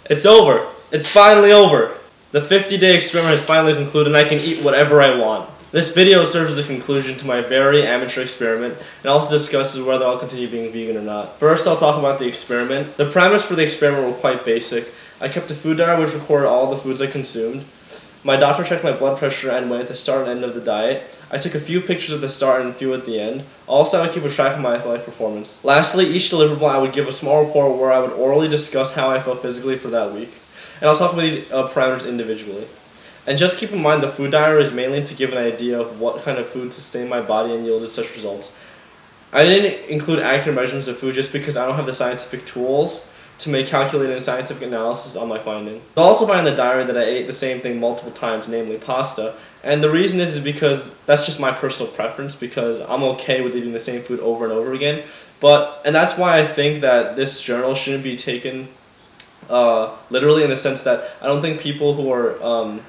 It's over. It's finally over. The 50-day experiment has finally concluded and I can eat whatever I want. This video serves as a conclusion to my very amateur experiment and also discusses whether I'll continue being vegan or not. First, I'll talk about the experiment. The premise for the experiment were quite basic. I kept a food diary which recorded all the foods I consumed. My doctor checked my blood pressure and weight at the start and end of the diet. I took a few pictures at the start and a few at the end. Also, I would keep a track of my athletic performance. Lastly, each deliverable I would give a small report where I would orally discuss how I felt physically for that week. And I'll talk about these parameters individually. And just keep in mind the food diary is mainly to give an idea of what kind of food sustained my body and yielded such results. I didn't include accurate measurements of food just because I don't have the scientific tools to make calculated and scientific analysis on my finding. You'll also find in the diary that I ate the same thing multiple times, namely pasta. And the reason is because that's just my personal preference, because I'm okay with eating the same food over and over again. And that's why I think that this journal shouldn't be taken literally, in the sense that I don't think people who are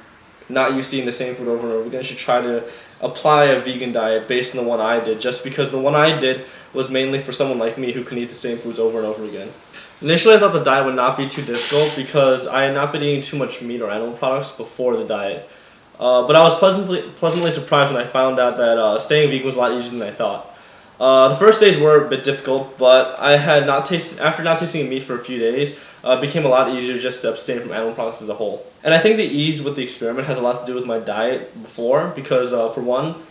not used to eating the same food over and over again should try to apply a vegan diet based on the one I did, just because the one I did was mainly for someone like me who can eat the same foods over and over again. Initially, I thought the diet would not be too difficult because I had not been eating too much meat or animal products before the diet. But I was pleasantly surprised when I found out that staying vegan was a lot easier than I thought. The first days were a bit difficult, but after not tasting meat for a few days, it became a lot easier just to abstain from animal products as a whole. And I think the ease with the experiment has a lot to do with my diet before, because for one,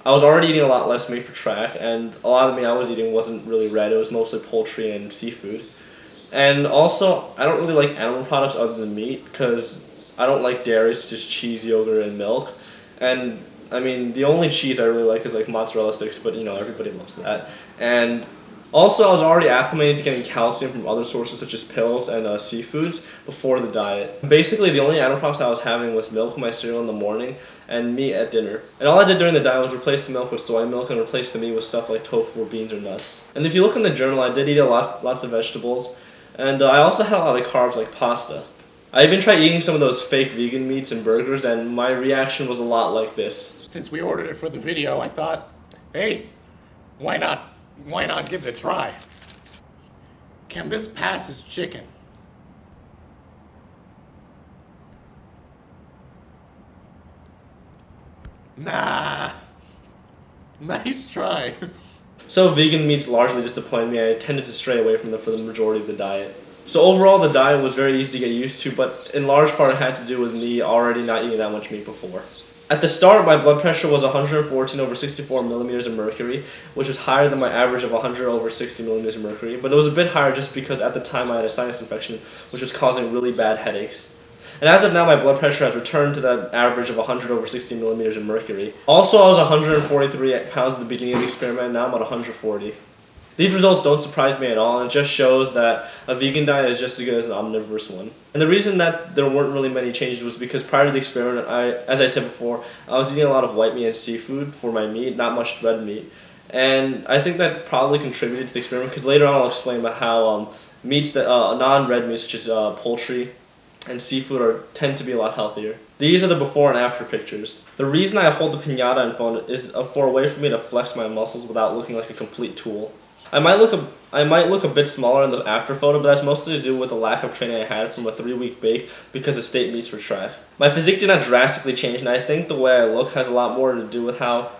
I was already eating a lot less meat for track, and a lot of the meat I was eating wasn't really red, it was mostly poultry and seafood. And also, I don't really like animal products other than meat, because I don't like dairy, it's just cheese, yogurt, and milk. And I mean, the only cheese I really like is like mozzarella sticks, but you know, everybody loves that. And also, I was already acclimated to getting calcium from other sources such as pills and seafoods before the diet. Basically, the only animal products I was having was milk with my cereal in the morning and meat at dinner. And all I did during the diet was replace the milk with soy milk and replace the meat with stuff like tofu or beans or nuts. And if you look in the journal, I did eat lots of vegetables, and I also had a lot of carbs like pasta. I even tried eating some of those fake vegan meats and burgers, and my reaction was a lot like this. Since we ordered it for the video, I thought, hey, why not give it a try? Can this pass as chicken? Nah. Nice try. So vegan meats largely disappointed me. I tended to stray away from them for the majority of the diet. So overall, the diet was very easy to get used to, but in large part it had to do with me already not eating that much meat before. At the start, my blood pressure was 114/64 millimeters of mercury, which was higher than my average of 100/60 millimeters of mercury, but it was a bit higher just because at the time I had a sinus infection, which was causing really bad headaches. And as of now, my blood pressure has returned to that average of 100/60 millimeters of mercury. Also, I was 143 pounds at the beginning of the experiment, and now I'm at 140. These results don't surprise me at all, and it just shows that a vegan diet is just as good as an omnivorous one. And the reason that there weren't really many changes was because prior to the experiment, as I said before, I was eating a lot of white meat and seafood for my meat, not much red meat. And I think that probably contributed to the experiment, because later on I'll explain about how meats that non-red meats such as poultry and seafood tend to be a lot healthier. These are the before and after pictures. The reason I hold the piñata and phone is for a way for me to flex my muscles without looking like a complete tool. I might look a bit smaller in the after photo, but that's mostly to do with the lack of training I had from a 3-week break because of state meets for track. My physique did not drastically change, and I think the way I look has a lot more to do with how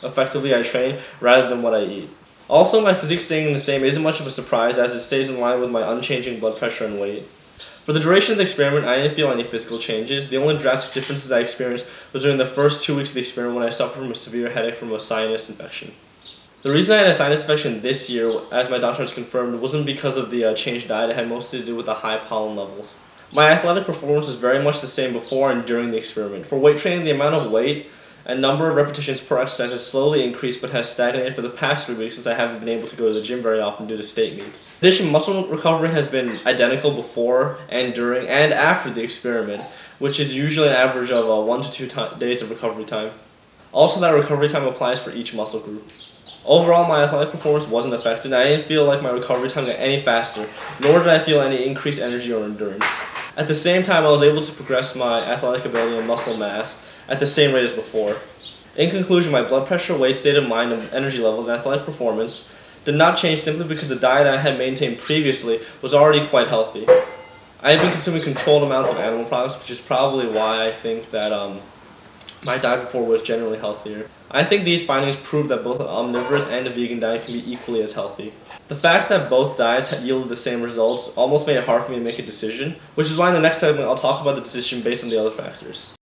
effectively I train rather than what I eat. Also, my physique staying the same isn't much of a surprise, as it stays in line with my unchanging blood pressure and weight. For the duration of the experiment, I didn't feel any physical changes. The only drastic differences I experienced was during the first 2 weeks of the experiment when I suffered from a severe headache from a sinus infection. The reason I had a sinus infection this year, as my doctor has confirmed, wasn't because of the changed diet. It had mostly to do with the high pollen levels. My athletic performance was very much the same before and during the experiment. For weight training, the amount of weight and number of repetitions per exercise has slowly increased but has stagnated for the past 3 weeks since I haven't been able to go to the gym very often due to state meets. In addition, muscle recovery has been identical before and during and after the experiment, which is usually an average of 1 to 2 days of recovery time. Also, that recovery time applies for each muscle group. Overall, my athletic performance wasn't affected, and I didn't feel like my recovery time got any faster, nor did I feel any increased energy or endurance. At the same time, I was able to progress my athletic ability and muscle mass at the same rate as before. In conclusion, my blood pressure, weight, state of mind, and energy levels and athletic performance did not change simply because the diet I had maintained previously was already quite healthy. I've been consuming controlled amounts of animal products, which is probably why I think that my diet before was generally healthier. I think these findings prove that both an omnivorous and a vegan diet can be equally as healthy. The fact that both diets had yielded the same results almost made it hard for me to make a decision, which is why in the next segment I'll talk about the decision based on the other factors.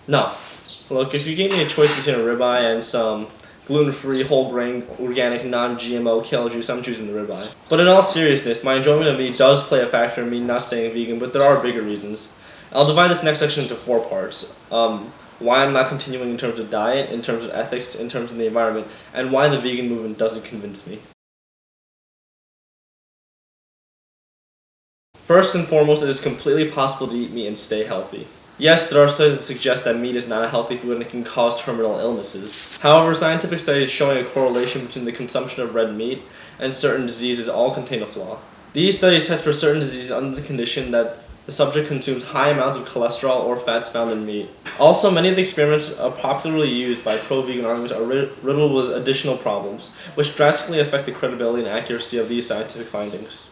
No. Look, if you gave me a choice between a ribeye and some gluten-free, whole-grain, organic, non-GMO kale juice, I'm choosing the ribeye. But in all seriousness, my enjoyment of meat does play a factor in me not staying vegan, but there are bigger reasons. I'll divide this next section into 4 parts. Why I'm not continuing in terms of diet, in terms of ethics, in terms of the environment, and why the vegan movement doesn't convince me. First and foremost, it is completely possible to eat meat and stay healthy. Yes, there are studies that suggest that meat is not a healthy food and it can cause terminal illnesses. However, scientific studies showing a correlation between the consumption of red meat and certain diseases all contain a flaw. These studies test for certain diseases under the condition that the subject consumes high amounts of cholesterol or fats found in meat. Also, many of the experiments popularly used by pro-vegan arguments are riddled with additional problems, which drastically affect the credibility and accuracy of these scientific findings.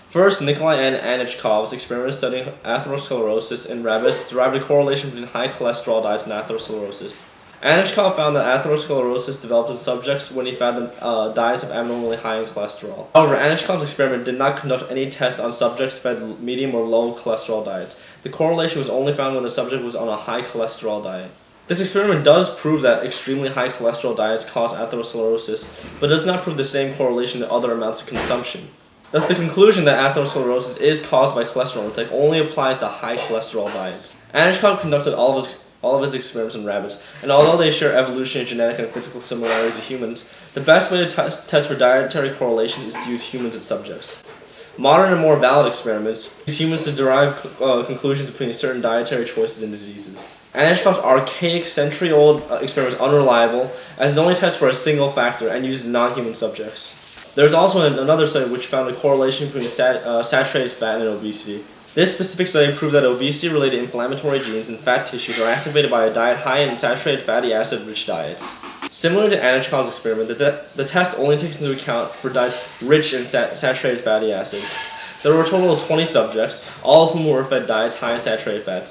First, Nikolai and Anichkov's experiment studying atherosclerosis in rabbits derived a correlation between high cholesterol diets and atherosclerosis. Anichkov found that atherosclerosis developed in subjects when he fed them diets of abnormally high in cholesterol. However, Anichkov's experiment did not conduct any tests on subjects fed medium or low cholesterol diets. The correlation was only found when the subject was on a high cholesterol diet. This experiment does prove that extremely high cholesterol diets cause atherosclerosis, but does not prove the same correlation to other amounts of consumption. Thus, the conclusion that atherosclerosis is caused by cholesterol intake only applies to high cholesterol diets. Anichkov conducted all of his experiments in rabbits, and although they share evolutionary, genetic, and physical similarities to humans, the best way to test for dietary correlation is to use humans as subjects. Modern and more valid experiments use humans to derive conclusions between certain dietary choices and diseases. Anichkov's archaic, century-old experiment is unreliable, as it only tests for a single factor and uses non-human subjects. There is also another study which found a correlation between saturated fat and obesity. This specific study proved that obesity-related inflammatory genes in fat tissues are activated by a diet high in saturated fatty acid-rich diets. Similar to Anichkov's experiment, the test only takes into account for diets rich in saturated fatty acids. There were a total of 20 subjects, all of whom were fed diets high in saturated fats.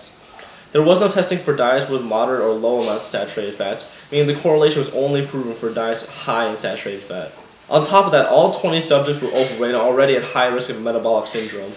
There was no testing for diets with moderate or low amounts of saturated fats, meaning the correlation was only proven for diets high in saturated fat. On top of that, all 20 subjects were overweight and already at high risk of metabolic syndrome,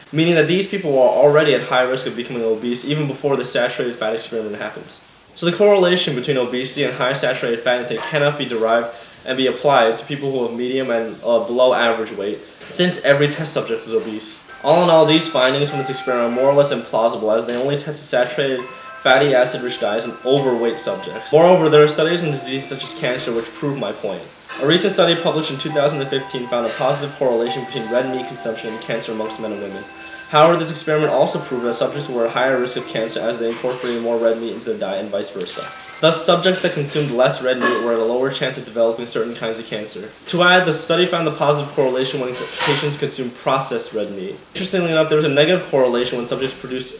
meaning that these people were already at high risk of becoming obese even before the saturated fat experiment happens. So the correlation between obesity and high saturated fat intake cannot be derived and be applied to people who have medium and below average weight, since every test subject is obese. All in all, these findings from this experiment are more or less implausible, as they only tested saturated fatty acid-rich diets in overweight subjects. Moreover, there are studies in diseases such as cancer which prove my point. A recent study published in 2015 found a positive correlation between red meat consumption and cancer amongst men and women. However, this experiment also proved that subjects were at higher risk of cancer as they incorporated more red meat into their diet and vice versa. Thus, subjects that consumed less red meat were at a lower chance of developing certain kinds of cancer. To add, the study found a positive correlation when patients consumed processed red meat. Interestingly enough, there was a negative correlation when subjects produced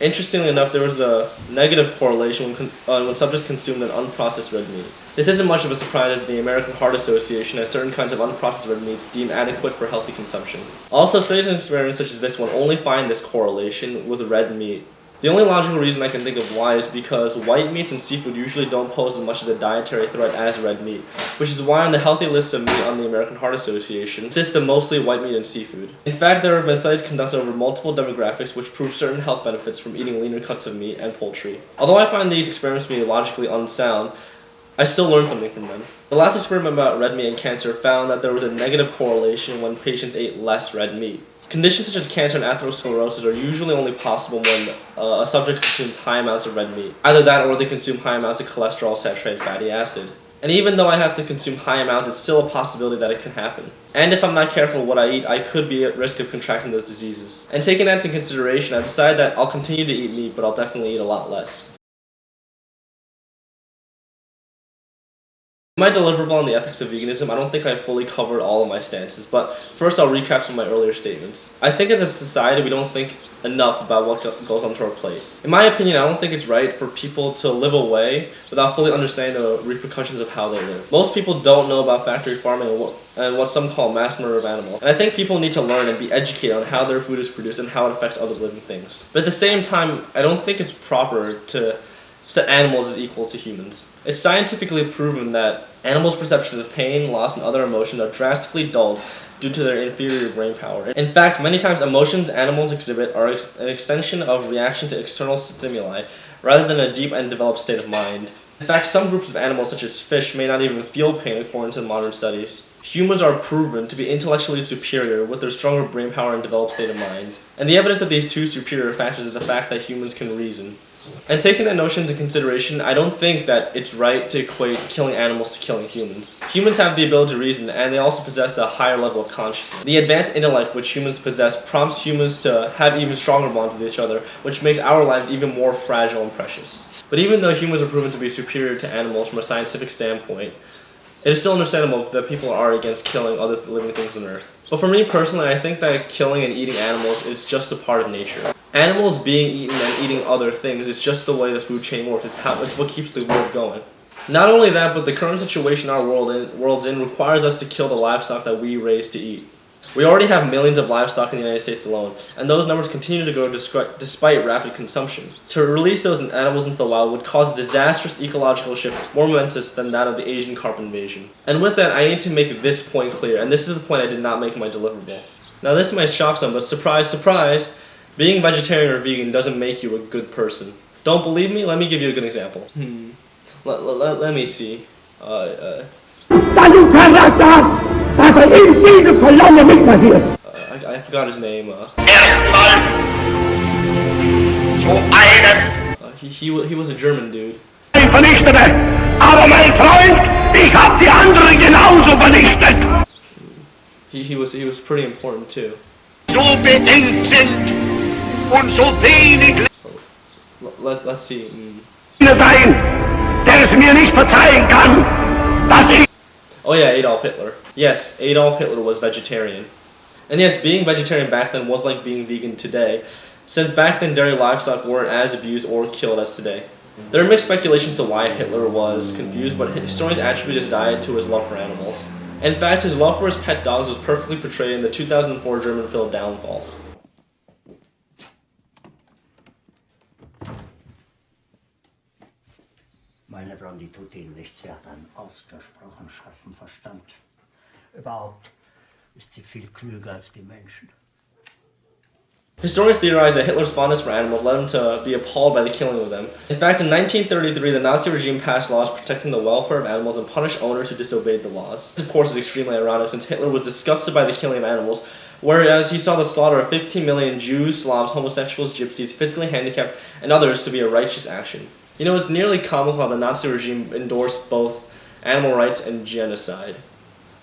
Interestingly enough, there was a negative correlation when subjects consumed an unprocessed red meat. This isn't much of a surprise, as the American Heart Association has certain kinds of unprocessed red meats deemed adequate for healthy consumption. Also, studies and experiments such as this one only find this correlation with red meat. The only logical reason I can think of why is because white meats and seafood usually don't pose as much of a dietary threat as red meat, which is why on the healthy list of meat on the American Heart Association consists of mostly white meat and seafood. In fact, there have been studies conducted over multiple demographics which prove certain health benefits from eating leaner cuts of meat and poultry. Although I find these experiments to be logically unsound, I still learned something from them. The last experiment about red meat and cancer found that there was a negative correlation when patients ate less red meat. Conditions such as cancer and atherosclerosis are usually only possible when a subject consumes high amounts of red meat. Either that or they consume high amounts of cholesterol-saturated fatty acid. And even though I have to consume high amounts, it's still a possibility that it can happen. And if I'm not careful what I eat, I could be at risk of contracting those diseases. And taking that into consideration, I've decided that I'll continue to eat meat, but I'll definitely eat a lot less. In my deliverable on the ethics of veganism, I don't think I fully covered all of my stances, but first I'll recap some of my earlier statements. I think as a society we don't think enough about what goes onto our plate. In my opinion, I don't think it's right for people to live away without fully understanding the repercussions of how they live. Most people don't know about factory farming and what some call mass murder of animals, and I think people need to learn and be educated on how their food is produced and how it affects other living things. But at the same time, I don't think it's proper to set animals as equal to humans. It's scientifically proven that animals' perceptions of pain, loss, and other emotions are drastically dulled due to their inferior brain power. In fact, many times emotions animals exhibit are an extension of reaction to external stimuli rather than a deep and developed state of mind. In fact, some groups of animals, such as fish, may not even feel pain according to modern studies. Humans are proven to be intellectually superior with their stronger brain power and developed state of mind. And the evidence of these two superior factors is the fact that humans can reason. And taking that notion into consideration, I don't think that it's right to equate killing animals to killing humans. Humans have the ability to reason, and they also possess a higher level of consciousness. The advanced intellect which humans possess prompts humans to have even stronger bonds with each other, which makes our lives even more fragile and precious. But even though humans are proven to be superior to animals from a scientific standpoint, it is still understandable that people are against killing other living things on Earth. But for me personally, I think that killing and eating animals is just a part of nature. Animals being eaten and eating other things is just the way the food chain works. It's what keeps the world going. Not only that, but the current situation our world's in requires us to kill the livestock that we raise to eat. We already have millions of livestock in the United States alone, and those numbers continue to grow despite rapid consumption. To release those animals into the wild would cause a disastrous ecological shift more momentous than that of the Asian carp invasion. And with that, I need to make this point clear, and this is the point I did not make in my deliverable. Now this might shock some, but surprise, surprise, being vegetarian or vegan doesn't make you a good person. Don't believe me? Let me give you a good example. Let me see. I forgot his name. He was a German dude. He was pretty important too. Let's see. Oh yeah, Adolf Hitler. Yes, Adolf Hitler was vegetarian. And yes, being vegetarian back then was like being vegan today, since back then dairy livestock weren't as abused or killed as today. There are mixed speculations to why Hitler was confused, but historians attribute his diet to his love for animals. In fact, his love for his pet dogs was perfectly portrayed in the 2004 German film Downfall. Meine Blondie tut Ihnen nichts, sie hat einen ausgesprochen scharfen Verstand. Überhaupt ist sie viel klüger als die Menschen. Historians theorize that Hitler's fondness for animals led him to be appalled by the killing of them. In fact, in 1933, the Nazi regime passed laws protecting the welfare of animals and punished owners who disobeyed the laws. This, of course, is extremely ironic since Hitler was disgusted by the killing of animals, whereas he saw the slaughter of 15 million Jews, Slavs, homosexuals, gypsies, physically handicapped, and others to be a righteous action. You know, it's nearly comical how the Nazi regime endorsed both animal rights and genocide.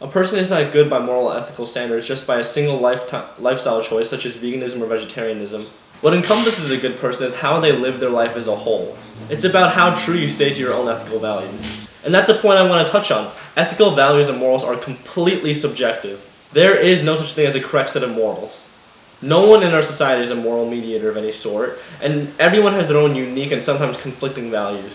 A person is not good by moral and ethical standards just by a single lifestyle choice such as veganism or vegetarianism. What encompasses a good person is how they live their life as a whole. It's about how true you stay to your own ethical values. And that's a point I want to touch on. Ethical values and morals are completely subjective. There is no such thing as a correct set of morals. No one in our society is a moral mediator of any sort, and everyone has their own unique and sometimes conflicting values.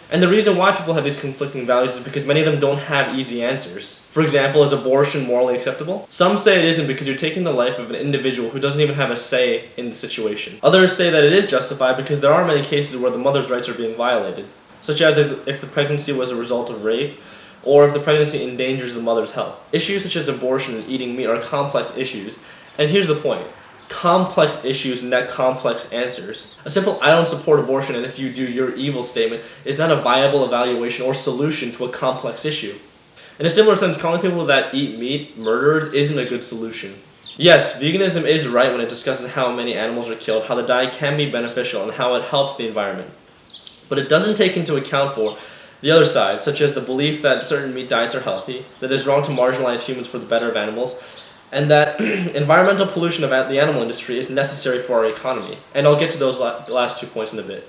And the reason why people have these conflicting values is because many of them don't have easy answers. For example, is abortion morally acceptable? Some say it isn't because you're taking the life of an individual who doesn't even have a say in the situation. Others say that it is justified because there are many cases where the mother's rights are being violated, such as if the pregnancy was a result of rape, or if the pregnancy endangers the mother's health. Issues such as abortion and eating meat are complex issues, and here's the point. Complex issues net complex answers. A simple "I don't support abortion and if you do, you're evil" statement is not a viable evaluation or solution to a complex issue. In a similar sense, calling people that eat meat murderers isn't a good solution. Yes, veganism is right when it discusses how many animals are killed, how the diet can be beneficial, and how it helps the environment. But it doesn't take into account for the other side, such as the belief that certain meat diets are healthy, that it is wrong to marginalize humans for the better of animals, and that environmental pollution of the animal industry is necessary for our economy. And I'll get to those last 2 points in a bit.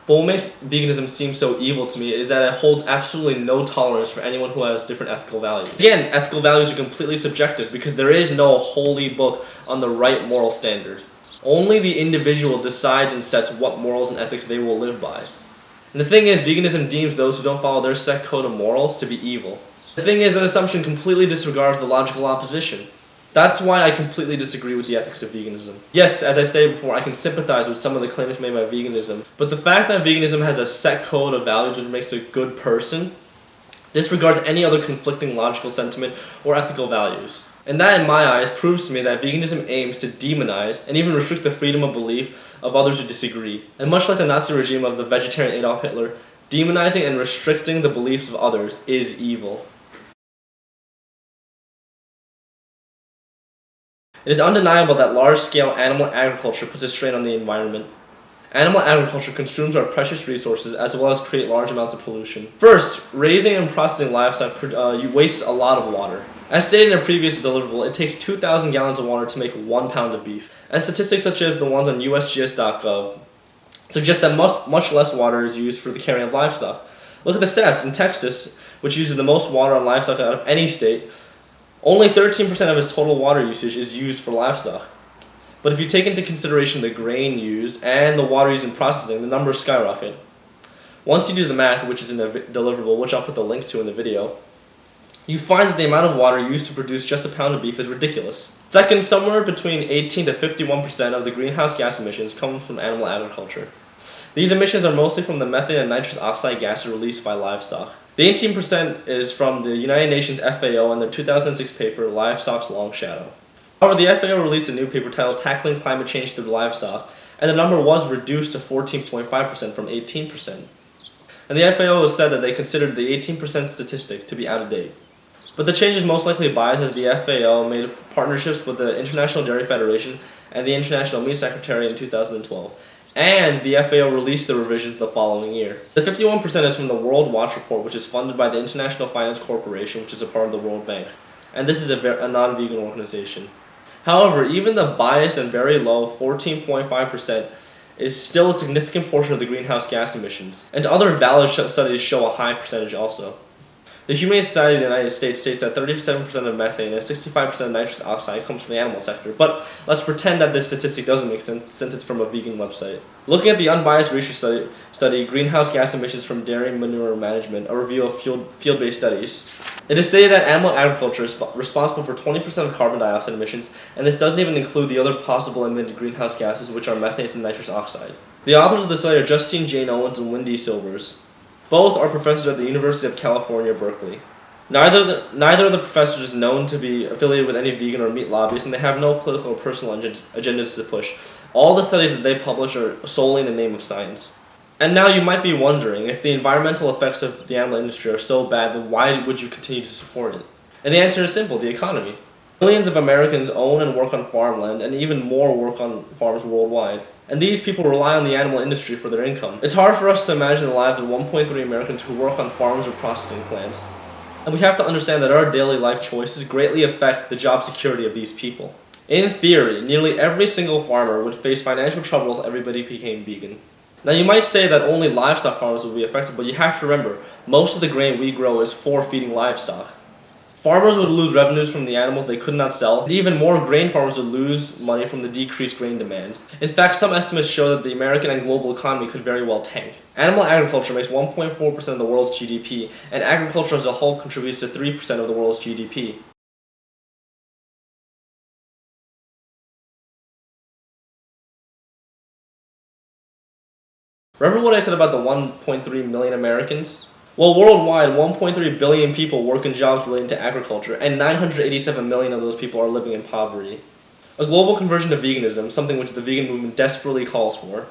But what makes veganism seem so evil to me is that it holds absolutely no tolerance for anyone who has different ethical values. Again, ethical values are completely subjective because there is no holy book on the right moral standard. Only the individual decides and sets what morals and ethics they will live by. And the thing is, veganism deems those who don't follow their set code of morals to be evil. The thing is, that assumption completely disregards the logical opposition. That's why I completely disagree with the ethics of veganism. Yes, as I stated before, I can sympathize with some of the claims made by veganism, but the fact that veganism has a set code of values which makes it a good person disregards any other conflicting logical sentiment or ethical values. And that, in my eyes, proves to me that veganism aims to demonize and even restrict the freedom of belief of others who disagree. And much like the Nazi regime of the vegetarian Adolf Hitler, demonizing and restricting the beliefs of others is evil. It is undeniable that large-scale animal agriculture puts a strain on the environment. Animal agriculture consumes our precious resources as well as create large amounts of pollution. First, raising and processing livestock wastes a lot of water. As stated in a previous deliverable, it takes 2,000 gallons of water to make 1 pound of beef. And statistics such as the ones on USGS.gov suggest that much less water is used for the carrying of livestock. Look at the stats. In Texas, which uses the most water on livestock out of any state, only 13% of its total water usage is used for livestock. But if you take into consideration the grain used and the water used in processing, the numbers skyrocket. Once you do the math, which is in the deliverable, which I'll put the link to in the video, you find that the amount of water used to produce just a pound of beef is ridiculous. Second, somewhere between 18 to 51% of the greenhouse gas emissions come from animal agriculture. These emissions are mostly from the methane and nitrous oxide gases released by livestock. The 18% is from the United Nations FAO and their 2006 paper, Livestock's Long Shadow. However, the FAO released a new paper titled Tackling Climate Change Through Livestock, and the number was reduced to 14.5% from 18%. And the FAO has said that they considered the 18% statistic to be out of date. But the change is most likely biased as the FAO made partnerships with the International Dairy Federation and the International Meat Secretary in 2012. And the FAO released the revisions the following year. The 51% is from the World Watch Report, which is funded by the International Finance Corporation, which is a part of the World Bank. And this is a non-vegan organization. However, even the biased and very low 14.5% is still a significant portion of the greenhouse gas emissions. And other valid studies show a high percentage also. The Humane Society of the United States states that 37% of methane and 65% of nitrous oxide comes from the animal sector, but let's pretend that this statistic doesn't make sense since it's from a vegan website. Looking at the unbiased research study Greenhouse Gas Emissions from Dairy Manure Management, a review of field-based studies, it is stated that animal agriculture is responsible for 20% of carbon dioxide emissions, and this doesn't even include the other possible emitted greenhouse gases, which are methane and nitrous oxide. The authors of the study are Justine Jane Owens and Wendy Silvers. Both are professors at the University of California, Berkeley. Neither of the professors is known to be affiliated with any vegan or meat lobbies, and they have no political or personal agendas to push. All the studies that they publish are solely in the name of science. And now you might be wondering, if the environmental effects of the animal industry are so bad, then why would you continue to support it? And the answer is simple: the economy. Millions of Americans own and work on farmland, and even more work on farms worldwide. And these people rely on the animal industry for their income. It's hard for us to imagine the lives of 1.3 Americans who work on farms or processing plants. And we have to understand that our daily life choices greatly affect the job security of these people. In theory, nearly every single farmer would face financial trouble if everybody became vegan. Now you might say that only livestock farmers would be affected, but you have to remember, most of the grain we grow is for feeding livestock. Farmers would lose revenues from the animals they could not sell, and even more grain farmers would lose money from the decreased grain demand. In fact, some estimates show that the American and global economy could very well tank. Animal agriculture makes 1.4% of the world's GDP, and agriculture as a whole contributes to 3% of the world's GDP. Remember what I said about the 1.3 million Americans? Well, worldwide, 1.3 billion people work in jobs related to agriculture, and 987 million of those people are living in poverty. A global conversion to veganism, something which the vegan movement desperately calls for,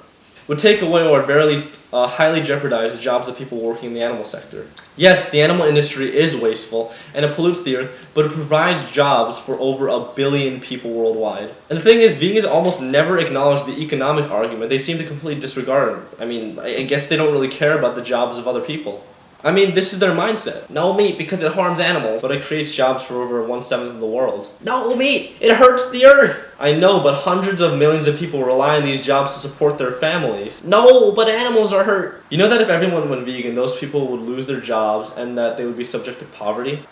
would take away or at very least highly jeopardize the jobs of people working in the animal sector. Yes, the animal industry is wasteful, and it pollutes the earth, but it provides jobs for over 1 billion people worldwide. And the thing is, vegans almost never acknowledge the economic argument. They seem to completely disregard it. I guess they don't really care about the jobs of other people. I mean, this is their mindset. No meat because it harms animals, but it creates jobs for over 1/7 of the world. No meat, it hurts the earth. I know, but hundreds of millions of people rely on these jobs to support their families. No, but animals are hurt. You know that if everyone went vegan, those people would lose their jobs and that they would be subject to poverty?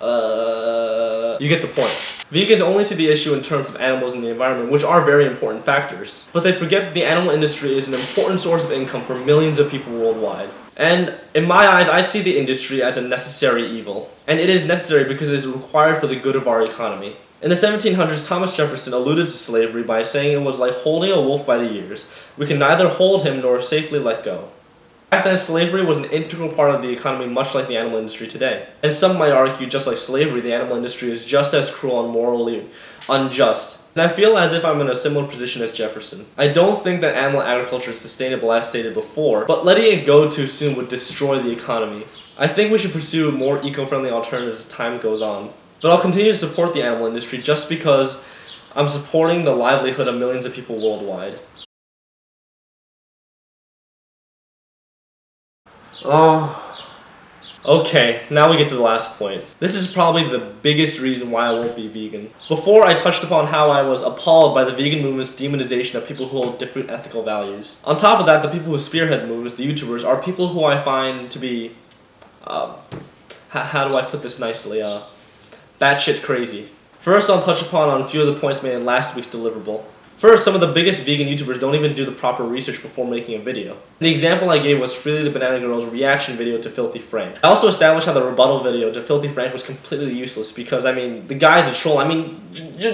You get the point. Vegans only see the issue in terms of animals and the environment, which are very important factors. But they forget that the animal industry is an important source of income for millions of people worldwide. And in my eyes, I see the industry as a necessary evil. And it is necessary because it is required for the good of our economy. In the 1700s, Thomas Jefferson alluded to slavery by saying it was like holding a wolf by the ears. We can neither hold him nor safely let go. Back then, slavery was an integral part of the economy, much like the animal industry today. And some might argue, just like slavery, the animal industry is just as cruel and morally unjust. And I feel as if I'm in a similar position as Jefferson. I don't think that animal agriculture is sustainable as stated before, but letting it go too soon would destroy the economy. I think we should pursue more eco-friendly alternatives as time goes on. But I'll continue to support the animal industry just because I'm supporting the livelihood of millions of people worldwide. Okay, now we get to the last point. This is probably the biggest reason why I won't be vegan. Before, I touched upon how I was appalled by the vegan movement's demonization of people who hold different ethical values. On top of that, the people who spearhead the movement, the YouTubers, are people who I find to be, how do I put this nicely, batshit crazy. First, I'll touch upon a few of the points made in last week's deliverable. First, some of the biggest vegan YouTubers don't even do the proper research before making a video. The example I gave was Freely the Banana Girl's reaction video to Filthy Frank. I also established how the rebuttal video to Filthy Frank was completely useless because, I mean, the guy's a troll. I mean,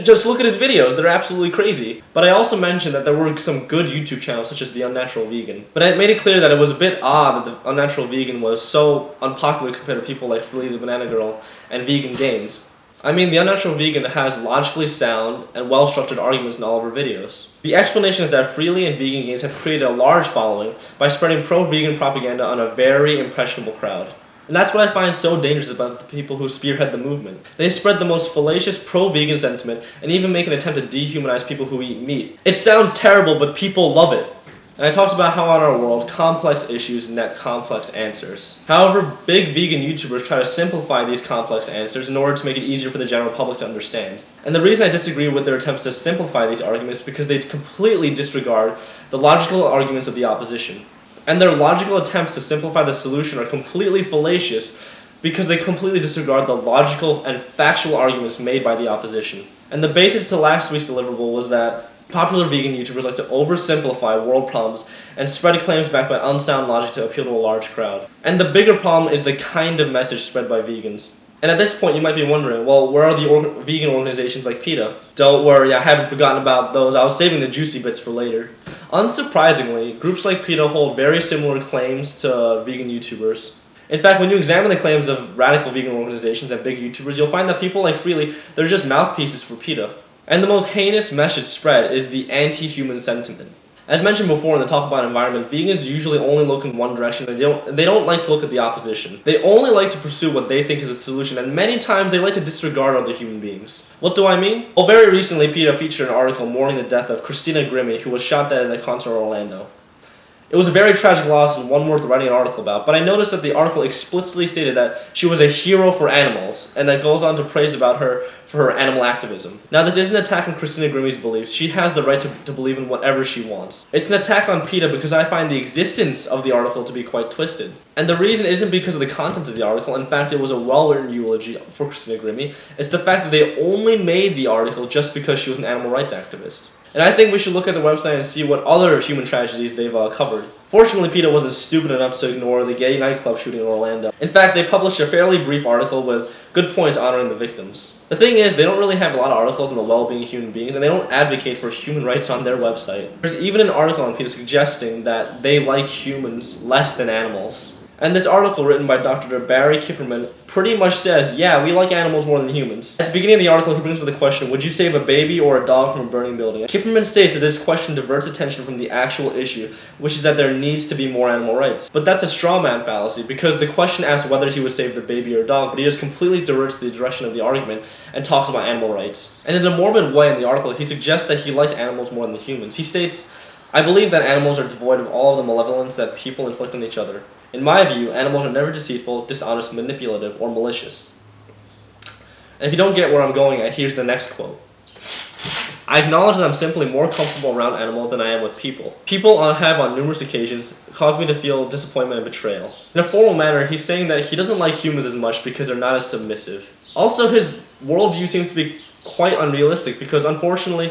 just look at his videos. They're absolutely crazy. But I also mentioned that there were some good YouTube channels, such as The Unnatural Vegan. But I made it clear that it was a bit odd that The Unnatural Vegan was so unpopular compared to people like Freely the Banana Girl and Vegan Gains. I mean, The Unnatural Vegan has logically sound and well-structured arguments in all of her videos. The explanation is that Freely and Vegan Gains have created a large following by spreading pro-vegan propaganda on a very impressionable crowd. And that's what I find so dangerous about the people who spearhead the movement. They spread the most fallacious pro-vegan sentiment and even make an attempt to dehumanize people who eat meat. It sounds terrible, but people love it. And I talked about how in our world, complex issues net complex answers. However, big vegan YouTubers try to simplify these complex answers in order to make it easier for the general public to understand. And the reason I disagree with their attempts to simplify these arguments is because they completely disregard the logical arguments of the opposition. And their logical attempts to simplify the solution are completely fallacious because they completely disregard the logical and factual arguments made by the opposition. And the basis to last week's deliverable was that popular vegan YouTubers like to oversimplify world problems and spread claims backed by unsound logic to appeal to a large crowd. And the bigger problem is the kind of message spread by vegans. And at this point you might be wondering, well, where are the vegan organizations like PETA? Don't worry, I haven't forgotten about those. I was saving the juicy bits for later. Unsurprisingly, groups like PETA hold very similar claims to vegan YouTubers. In fact, when you examine the claims of radical vegan organizations and big YouTubers, you'll find that people like Freely, they're just mouthpieces for PETA. And the most heinous message spread is the anti-human sentiment. As mentioned before in the talk about environment, vegans usually only look in one direction. They don't like to look at the opposition. They only like to pursue what they think is a solution, and many times they like to disregard other human beings. What do I mean? Well, very recently PETA featured an article mourning the death of Christina Grimmie, who was shot dead at a concert in Orlando. It was a very tragic loss and one worth writing an article about, but I noticed that the article explicitly stated that she was a hero for animals, and that goes on to praise about her for her animal activism. Now, this isn't an attack on Christina Grimmie's beliefs. She has the right to believe in whatever she wants. It's an attack on PETA because I find the existence of the article to be quite twisted. And the reason isn't because of the content of the article. In fact, it was a well-written eulogy for Christina Grimmie. It's the fact that they only made the article just because she was an animal rights activist. And I think we should look at the website and see what other human tragedies they've covered. Fortunately, PETA wasn't stupid enough to ignore the gay nightclub shooting in Orlando. In fact, they published a fairly brief article with good points honoring the victims. The thing is, they don't really have a lot of articles on the well-being of human beings, and they don't advocate for human rights on their website. There's even an article on PETA suggesting that they like humans less than animals. And this article written by Dr. Barry Kipperman pretty much says, yeah, we like animals more than humans. At the beginning of the article, he brings up the question, would you save a baby or a dog from a burning building? Kipperman states that this question diverts attention from the actual issue, which is that there needs to be more animal rights. But that's a straw man fallacy, because the question asks whether he would save the baby or dog, but he just completely diverts the direction of the argument and talks about animal rights. And in a morbid way in the article, he suggests that he likes animals more than humans. He states, I believe that animals are devoid of all of the malevolence that people inflict on each other. In my view, animals are never deceitful, dishonest, manipulative, or malicious. And if you don't get where I'm going at, here's the next quote. I acknowledge that I'm simply more comfortable around animals than I am with people. People have on numerous occasions caused me to feel disappointment and betrayal. In a formal manner, he's saying that he doesn't like humans as much because they're not as submissive. Also, his worldview seems to be quite unrealistic because, unfortunately,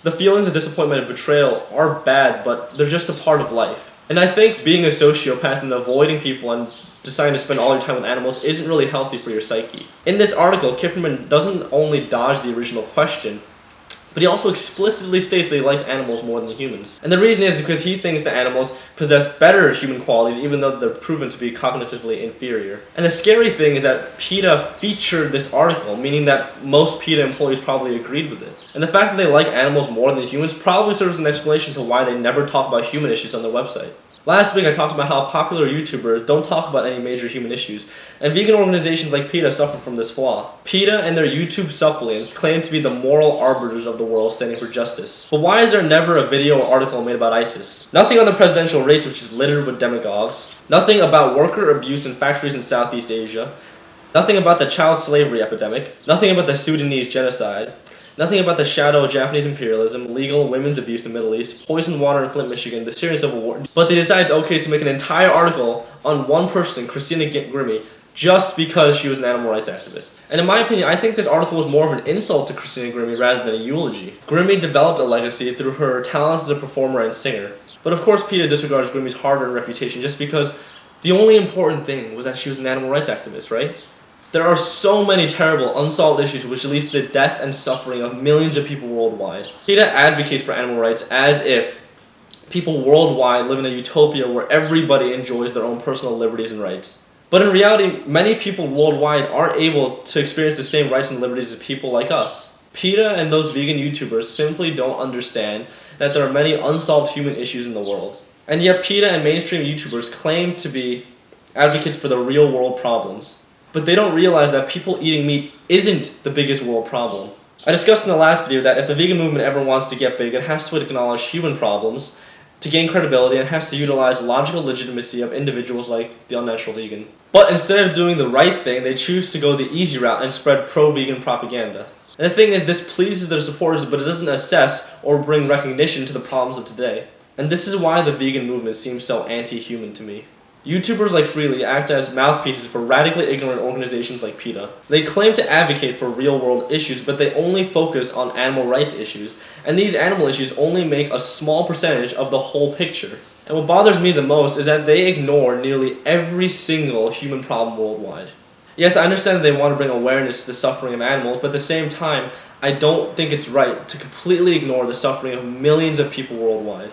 the feelings of disappointment and betrayal are bad, but they're just a part of life. And I think being a sociopath and avoiding people and deciding to spend all your time with animals isn't really healthy for your psyche. In this article, Kipperman doesn't only dodge the original question, but he also explicitly states that he likes animals more than humans. And the reason is because he thinks that animals possess better human qualities even though they're proven to be cognitively inferior. And the scary thing is that PETA featured this article, meaning that most PETA employees probably agreed with it. And the fact that they like animals more than humans probably serves as an explanation to why they never talk about human issues on their website. Last week I talked about how popular YouTubers don't talk about any major human issues, and vegan organizations like PETA suffer from this flaw. PETA and their YouTube suppliants claim to be the moral arbiters of the world standing for justice. But why is there never a video or article made about ISIS? Nothing on the presidential race, which is littered with demagogues. Nothing about worker abuse in factories in Southeast Asia. Nothing about the child slavery epidemic. Nothing about the Sudanese genocide. Nothing about the shadow of Japanese imperialism, legal women's abuse in the Middle East, poisoned water in Flint, Michigan, the Syrian Civil War. But they decided it's okay to make an entire article on one person, Christina Grimmie, just because she was an animal rights activist. And in my opinion, I think this article was more of an insult to Christina Grimmie rather than a eulogy. Grimmie developed a legacy through her talents as a performer and singer. But of course PETA disregards Grimmie's hard-earned reputation just because the only important thing was that she was an animal rights activist, right? There are so many terrible, unsolved issues which leads to the death and suffering of millions of people worldwide. PETA advocates for animal rights as if people worldwide live in a utopia where everybody enjoys their own personal liberties and rights. But in reality, many people worldwide aren't able to experience the same rights and liberties as people like us. PETA and those vegan YouTubers simply don't understand that there are many unsolved human issues in the world. And yet PETA and mainstream YouTubers claim to be advocates for the real world problems. But they don't realize that people eating meat isn't the biggest world problem. I discussed in the last video that if the vegan movement ever wants to get big, it has to acknowledge human problems to gain credibility, and has to utilize logical legitimacy of individuals like the Unnatural Vegan. But instead of doing the right thing, they choose to go the easy route and spread pro-vegan propaganda. And the thing is, this pleases their supporters, but it doesn't assess or bring recognition to the problems of today. And this is why the vegan movement seems so anti-human to me. YouTubers like Freely act as mouthpieces for radically ignorant organizations like PETA. They claim to advocate for real-world issues, but they only focus on animal rights issues, and these animal issues only make a small percentage of the whole picture. And what bothers me the most is that they ignore nearly every single human problem worldwide. Yes, I understand that they want to bring awareness to the suffering of animals, but at the same time, I don't think it's right to completely ignore the suffering of millions of people worldwide.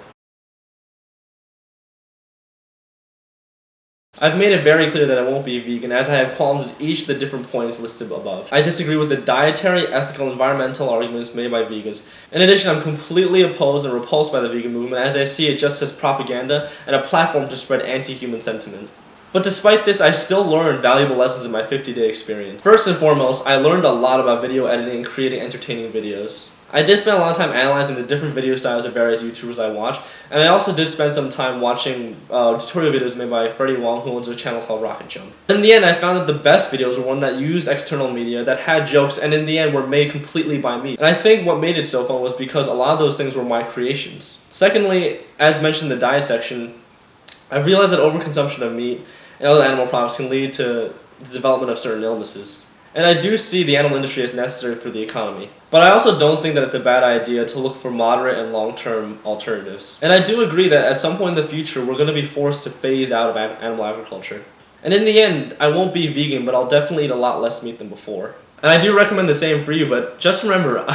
I've made it very clear that I won't be a vegan, as I have qualms with each of the different points listed above. I disagree with the dietary, ethical, and environmental arguments made by vegans. In addition, I'm completely opposed and repulsed by the vegan movement, as I see it just as propaganda and a platform to spread anti-human sentiment. But despite this, I still learned valuable lessons in my 50-day experience. First and foremost, I learned a lot about video editing and creating entertaining videos. I did spend a lot of time analyzing the different video styles of various YouTubers I watch, and I also did spend some time watching tutorial videos made by Freddie Wong, who owns a channel called Rocket Jump. In the end, I found that the best videos were one that used external media, that had jokes, and in the end were made completely by me. And I think what made it so fun was because a lot of those things were my creations. Secondly, as mentioned in the diet section, I realized that overconsumption of meat and other animal products can lead to the development of certain illnesses. And I do see the animal industry as necessary for the economy. But I also don't think that it's a bad idea to look for moderate and long-term alternatives. And I do agree that at some point in the future, we're going to be forced to phase out of animal agriculture. And in the end, I won't be vegan, but I'll definitely eat a lot less meat than before. And I do recommend the same for you, but just remember,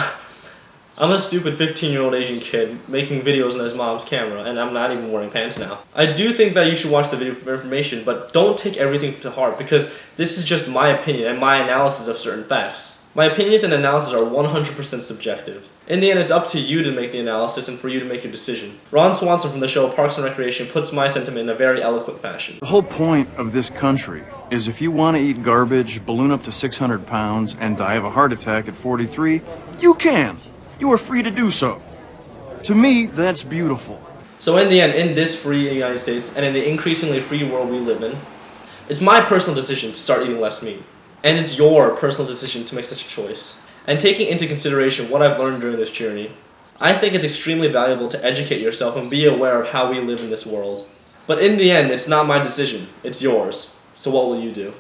I'm a stupid 15-year-old Asian kid making videos on his mom's camera, and I'm not even wearing pants now. I do think that you should watch the video for information, but don't take everything to heart, because this is just my opinion and my analysis of certain facts. My opinions and analysis are 100% subjective. In the end, it's up to you to make the analysis and for you to make your decision. Ron Swanson from the show Parks and Recreation puts my sentiment in a very eloquent fashion. The whole point of this country is if you want to eat garbage, balloon up to 600 pounds, and die of a heart attack at 43, you can. You are free to do so. To me, that's beautiful. So in the end, in this free United States, and in the increasingly free world we live in, it's my personal decision to start eating less meat. And it's your personal decision to make such a choice. And taking into consideration what I've learned during this journey, I think it's extremely valuable to educate yourself and be aware of how we live in this world. But in the end, it's not my decision, it's yours. So what will you do?